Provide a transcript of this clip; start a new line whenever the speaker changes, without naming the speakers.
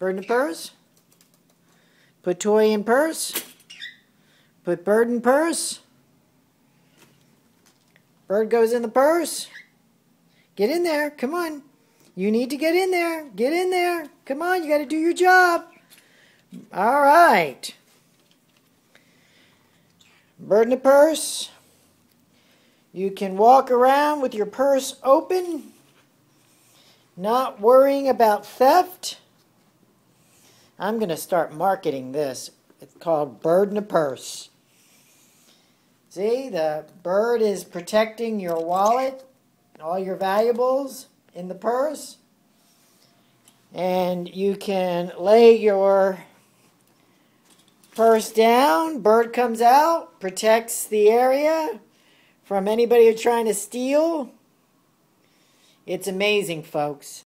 Bird in the purse. Put toy in purse. Put bird in purse. Bird goes in the purse. Get in there. Come on. You need to get in there. Get in there. Come on. You got to do your job. All right. Bird in the purse. You can walk around with your purse open, not worrying about theft. I'm going to start marketing this. It's called Bird in the Purse. See, the bird is protecting your wallet, all your valuables in the purse. And you can lay your purse down. Bird comes out, protects the area from anybody who's trying to steal. It's amazing, folks.